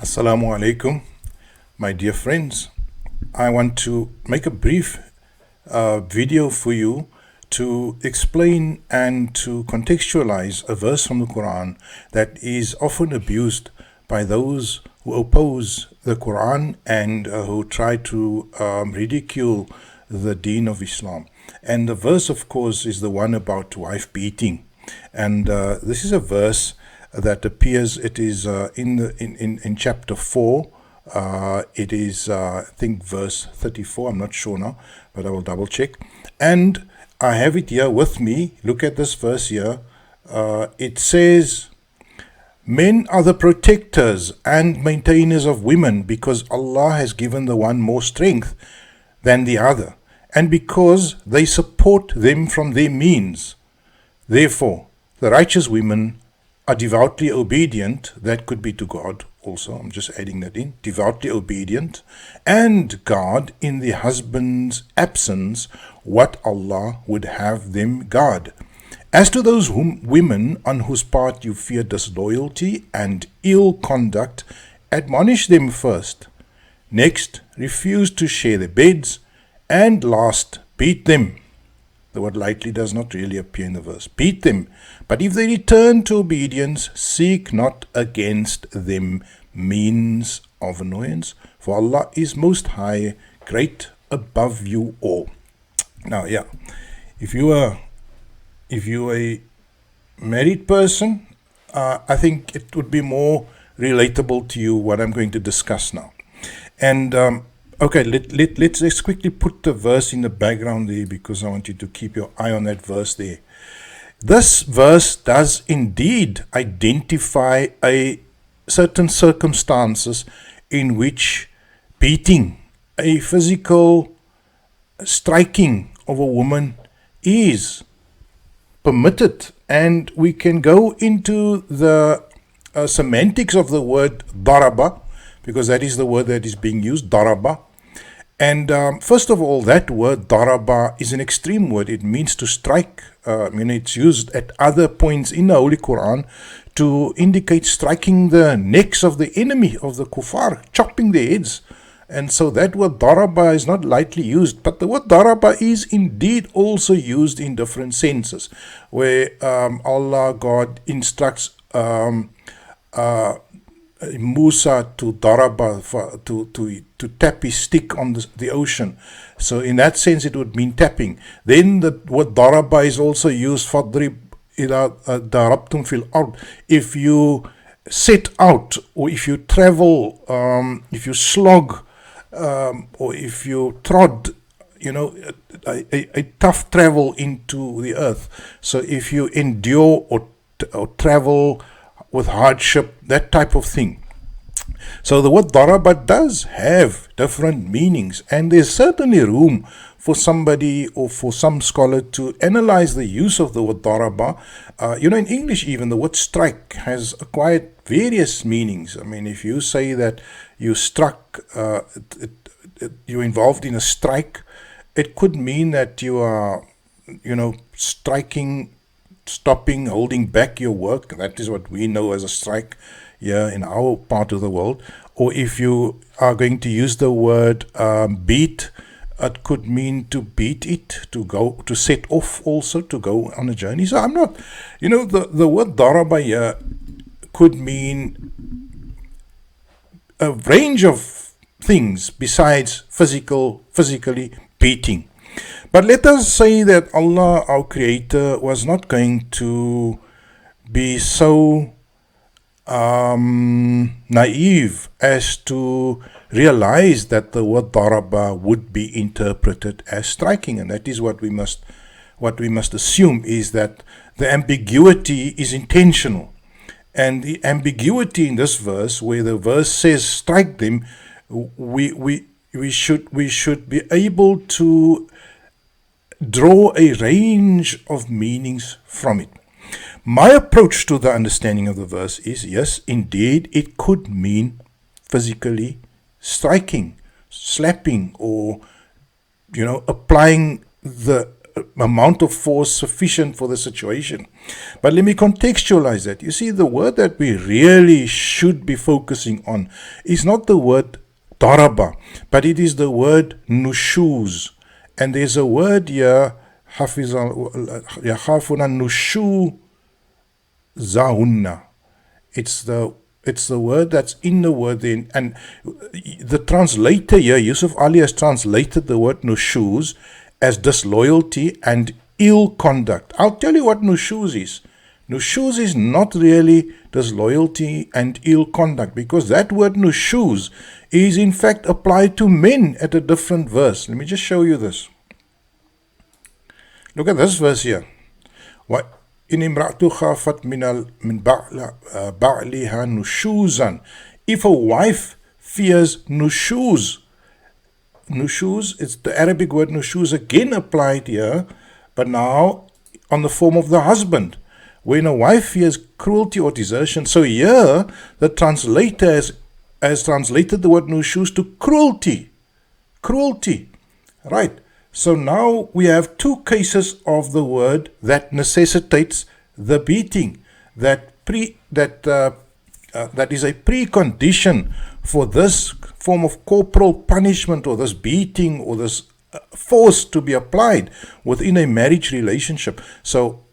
Assalamu alaikum, my dear friends. I want to make a brief video for you to explain and to contextualize a verse from the Quran that is often abused by those who oppose the Quran and who try to ridicule the deen of Islam. And the verse, of course, is the one about wife beating. And this is a verse that appears. It is in chapter 4. It is I think verse 34. I'm not sure now, but I will double check. And I have it here with me. Look at this verse here. It says, "Men are the protectors and maintainers of women because Allah has given the one more strength than the other, and because they support them from their means. Therefore, the righteous women are devoutly obedient," that could be to God also, I'm just adding that in, devoutly obedient, "and guard in the husband's absence what Allah would have them guard. As to those women on whose part you fear disloyalty and ill conduct, admonish them first. Next, refuse to share their beds, and last, beat them." The word lightly does not really appear in the verse. "Beat them, but if they return to obedience, seek not against them means of annoyance, for Allah is most high, great above you all." Now, yeah, if you are a married person, I think it would be more relatable to you what I'm going to discuss now. And okay, let's quickly put the verse in the background there, because I want you to keep your eye on that verse there. This verse does indeed identify a certain circumstances in which beating, a physical striking of a woman, is permitted. And we can go into the semantics of the word daraba, because that is the word that is being used, daraba. And first of all, that word daraba is an extreme word. It means to strike. It's used at other points in the Holy Quran to indicate striking the necks of the enemy, of the kuffar, chopping their heads. And so that word daraba is not lightly used. But the word daraba is indeed also used in different senses, where Allah, God, instructs Musa to daraba, to tap his stick on the ocean. So in that sense it would mean tapping. Then the word daraba is also used fadrib ila darabtum fil ard. If you set out, or if you travel, if you slog, or if you trod, a tough travel into the earth. So if you endure or travel with hardship, that type of thing. So the word daraba does have different meanings, and there's certainly room for somebody or for some scholar to analyze the use of the word daraba. In English even, the word strike has acquired various meanings. I mean, if you say that you struck, you're involved in a strike, it could mean that you are, striking, stopping, holding back your work. That is what we know as a strike here in our part of the world. Or if you are going to use the word beat, it could mean to beat it, to go, to set off also, to go on a journey. So I'm not, the word daraba here could mean a range of things besides physically beating. But let us say that Allah, our Creator, was not going to be so naive as to realize that the word daraba would be interpreted as striking. And that is what we must assume, is that the ambiguity is intentional. And the ambiguity in this verse, where the verse says strike them, we should be able to draw a range of meanings from it. My approach to the understanding of the verse is, yes, indeed, it could mean physically striking, slapping, or, applying the amount of force sufficient for the situation. But let me contextualize that. You see, the word that we really should be focusing on is not the word daraba, but it is the word nushuz. And there's a word here, yakhafuna nushu zahunna. It's the word that's in the word then. And the translator here, Yusuf Ali, has translated the word nushuz as disloyalty and ill conduct. I'll tell you what nushuz is. Nushuz is not really disloyalty and ill conduct, because that word nushuz is in fact applied to men at a different verse. Let me just show you this. Look at this verse here. In imra'atu khafat min ba'liha nushuzan. If a wife fears nushuz, it's the Arabic word nushuz again applied here, but now on the form of the husband. When a wife fears cruelty or desertion. So here, the translator has translated the word nushuz to cruelty. Cruelty. Right. So now we have two cases of the word that necessitates the beating. That is a precondition for this form of corporal punishment, or this beating, or this force to be applied within a marriage relationship. So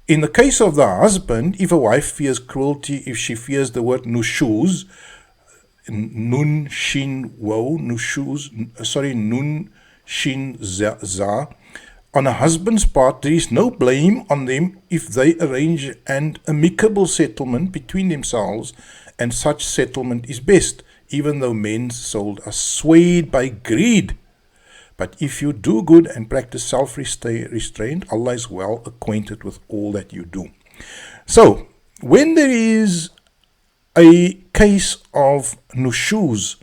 in the case of the husband, if a wife fears cruelty, if she fears the word nushuz, nun shin wo, nushuz, nun shin za, on a husband's part, there is no blame on them if they arrange an amicable settlement between themselves, and such settlement is best, even though men's souls are swayed by greed. But if you do good and practice self-restraint, Allah is well acquainted with all that you do. So, when there is a case of nushuz,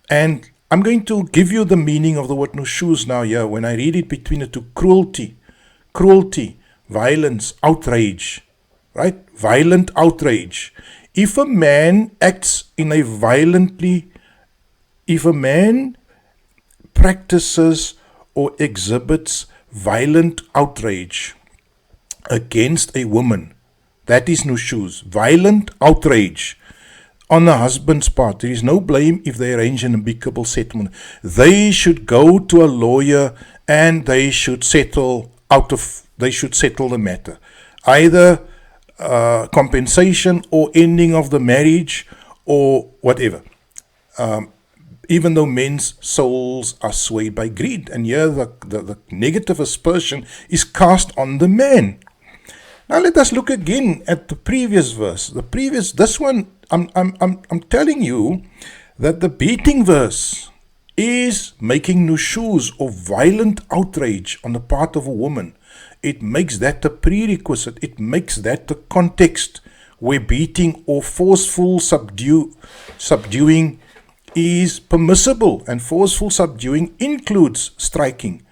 and I'm going to give you the meaning of the word nushuz now here, when I read it between the two: cruelty, violence, outrage, right? Violent outrage. If a man acts in a if a man practices or exhibits violent outrage against a woman, that is nushuz, violent outrage on the husband's part, there is no blame if they arrange an amicable settlement. They should go to a lawyer and they should settle the matter. Either compensation or ending of the marriage or whatever. Even though men's souls are swayed by greed. And here the negative aspersion is cast on the man. Now let us look again at the previous verse. This one, I'm telling you that the beating verse is making nushuz, or violent outrage on the part of a woman. It makes that the prerequisite. It makes that the context where beating or forceful subduing is permissible, and forceful subduing includes striking.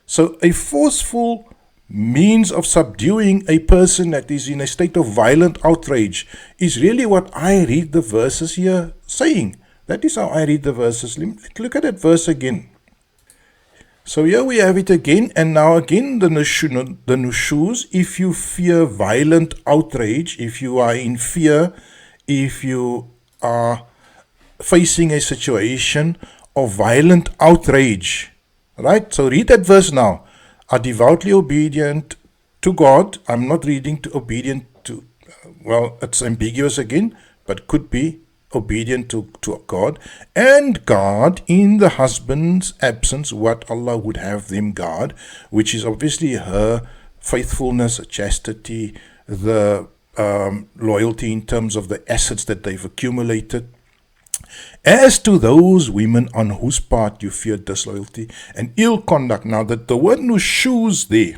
So a forceful means of subduing a person that is in a state of violent outrage is really what I read the verses here saying. That is how I read the verses. Let's look at that verse again. So here we have it again, and now again the nushuz. If you fear violent outrage, if you are in fear, if you are facing a situation of violent outrage, right? So read that verse now. Are devoutly obedient to God. I'm not reading to obedient to, well, it's ambiguous again, but could be obedient to God, and guard in the husband's absence what Allah would have them guard, which is obviously her faithfulness, chastity, the loyalty in terms of the assets that they've accumulated. As to those women on whose part you fear disloyalty and ill conduct. Now that the word nushuz there,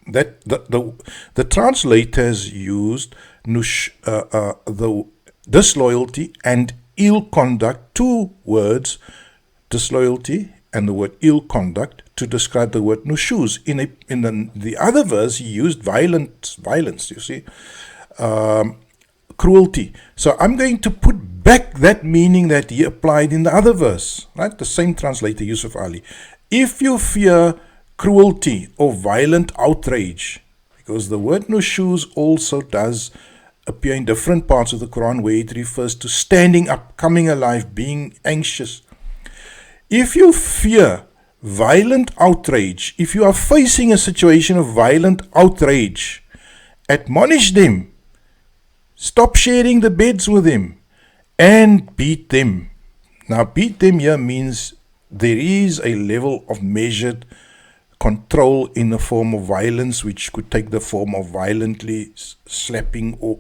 that the translators used the disloyalty and ill conduct, two words, disloyalty and the word ill conduct, to describe the word nushuz. In the other verse, he used violence, you see, cruelty. So I'm going to put back that meaning that he applied in the other verse, right? The same translator, Yusuf Ali. If you fear cruelty or violent outrage, because the word nushuz also does appear in different parts of the Quran where it refers to standing up, coming alive, being anxious. If you fear violent outrage, if you are facing a situation of violent outrage, admonish them, stop sharing the beds with them, and beat them. Now, beat them here means there is a level of measured control in the form of violence, which could take the form of violently slapping or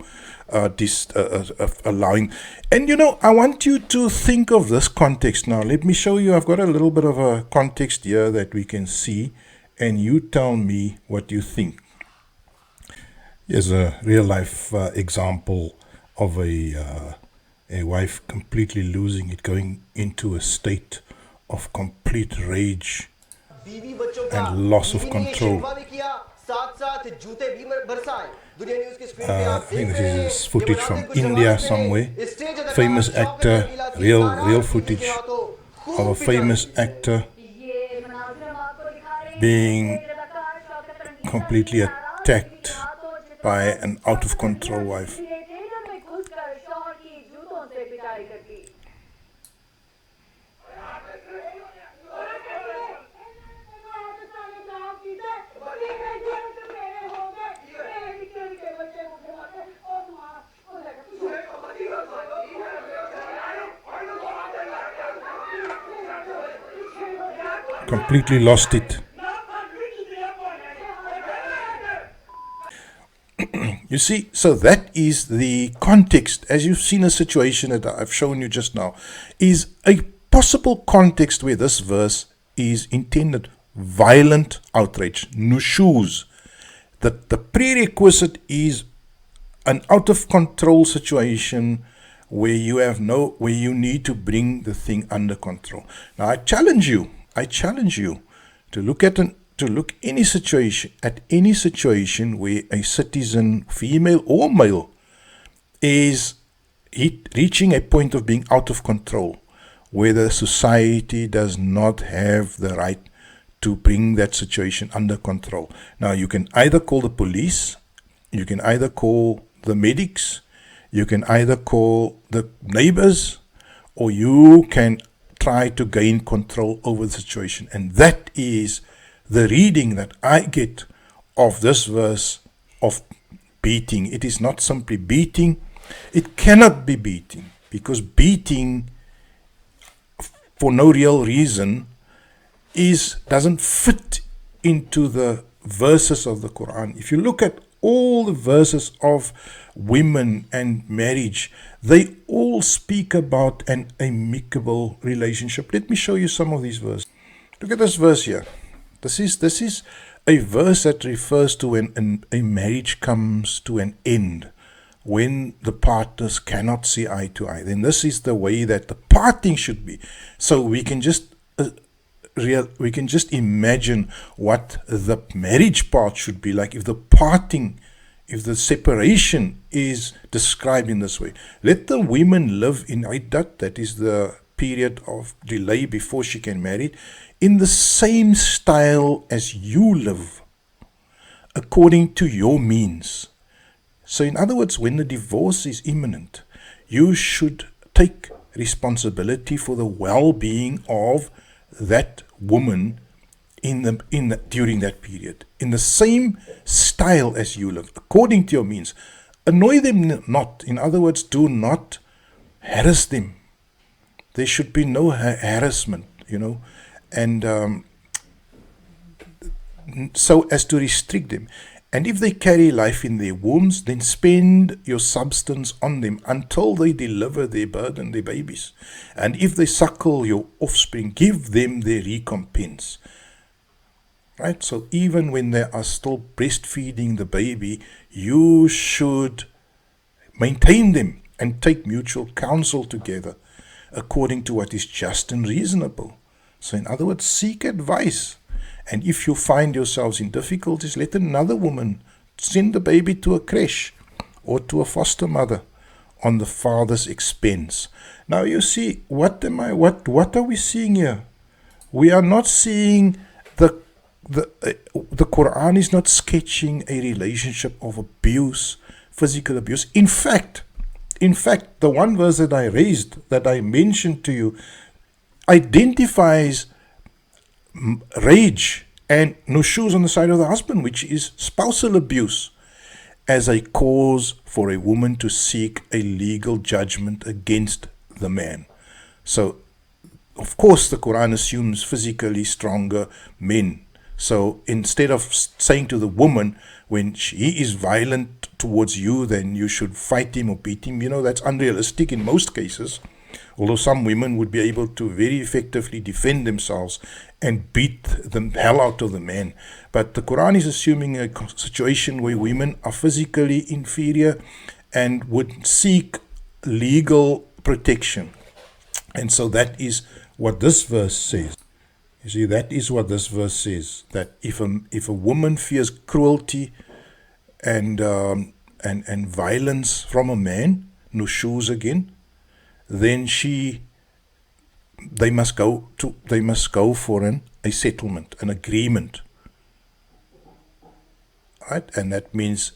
allowing. And I want you to think of this context now. Let me show you. I've got a little bit of a context here that we can see, and you tell me what you think. Here's a real life example of a wife completely losing it, going into a state of complete rage and loss of control. I think this is footage from India somewhere. Famous actor, real footage of a famous actor being completely attacked by an out of control wife. Completely lost it. You see, so that is the context. As you've seen a situation that I've shown you just now, is a possible context where this verse is intended. Violent outrage, nushuz. That the prerequisite is an out of control situation where you need to bring the thing under control. Now I challenge you to look at any situation where a citizen, female or male, is reaching a point of being out of control, where the society does not have the right to bring that situation under control. Now you can either call the police, you can either call the medics, you can either call the neighbors, or you can try to gain control over the situation. And that is the reading that I get of this verse of beating. It is not simply beating. It cannot be beating, because beating for no real reason doesn't fit into the verses of the Quran. If you look at all the verses of women and marriage, they all speak about an amicable relationship. Let me show you some of these verses. Look at this verse here. This is a verse that refers to when a marriage comes to an end, when the partners cannot see eye to eye. Then this is the way that the parting should be. So we can just imagine what the marriage part should be like if the separation is described in this way. Let the women live in iddat, that is the period of delay before she can marry, in the same style as you live, according to your means. So in other words, when the divorce is imminent, you should take responsibility for the well-being of that woman during that period, in the same style as you live, according to your means. Annoy them not. In other words, do not harass them. There should be no harassment, and so as to restrict them. And if they carry life in their wombs, then spend your substance on them until they deliver their burden, their babies. And if they suckle your offspring, give them their recompense. Right? So even when they are still breastfeeding the baby, you should maintain them and take mutual counsel together according to what is just and reasonable. So in other words, seek advice. And if you find yourselves in difficulties, let another woman send the baby to a creche or to a foster mother on the father's expense. Now you see, what are we seeing here? We are not seeing the the Quran is not sketching a relationship of abuse, physical abuse. In fact, the one verse that I raised, that I mentioned to you, identifies rage and nushuz on the side of the husband, which is spousal abuse, as a cause for a woman to seek a legal judgment against the man. So, of course, the Quran assumes physically stronger men. So instead of saying to the woman, when he is violent towards you, then you should fight him or beat him, that's unrealistic in most cases. Although some women would be able to very effectively defend themselves and beat the hell out of the man. But the Quran is assuming a situation where women are physically inferior and would seek legal protection. And so that is what this verse says. You see, that is what this verse says, that if a woman fears cruelty and violence from a man, nushuz again, then they must go for a settlement, an agreement, right? And that means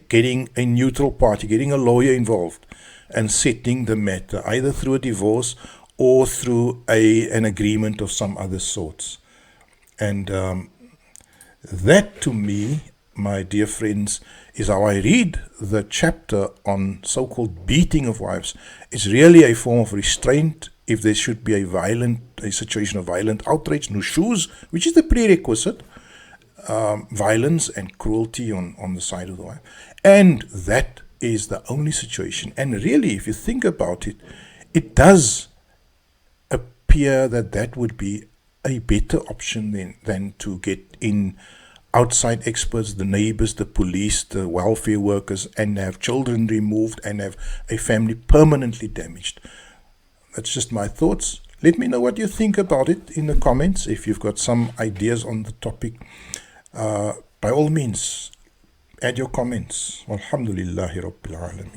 getting a neutral party, getting a lawyer involved, and settling the matter either through a divorce or through an agreement of some other sorts. And that, to me, my dear friends, is how I read the chapter on so-called beating of wives. It's really a form of restraint if there should be a situation of violent outrage, nushuz, which is the prerequisite, violence and cruelty on the side of the wife. And that is the only situation. And really, if you think about it, it does appear that would be a better option than to get in outside experts, the neighbors, the police, the welfare workers, and have children removed and have a family permanently damaged. That's just my thoughts. Let me know what you think about it in the comments. If you've got some ideas on the topic, by all means, add your comments. Alhamdulillahi Rabbil Alameen.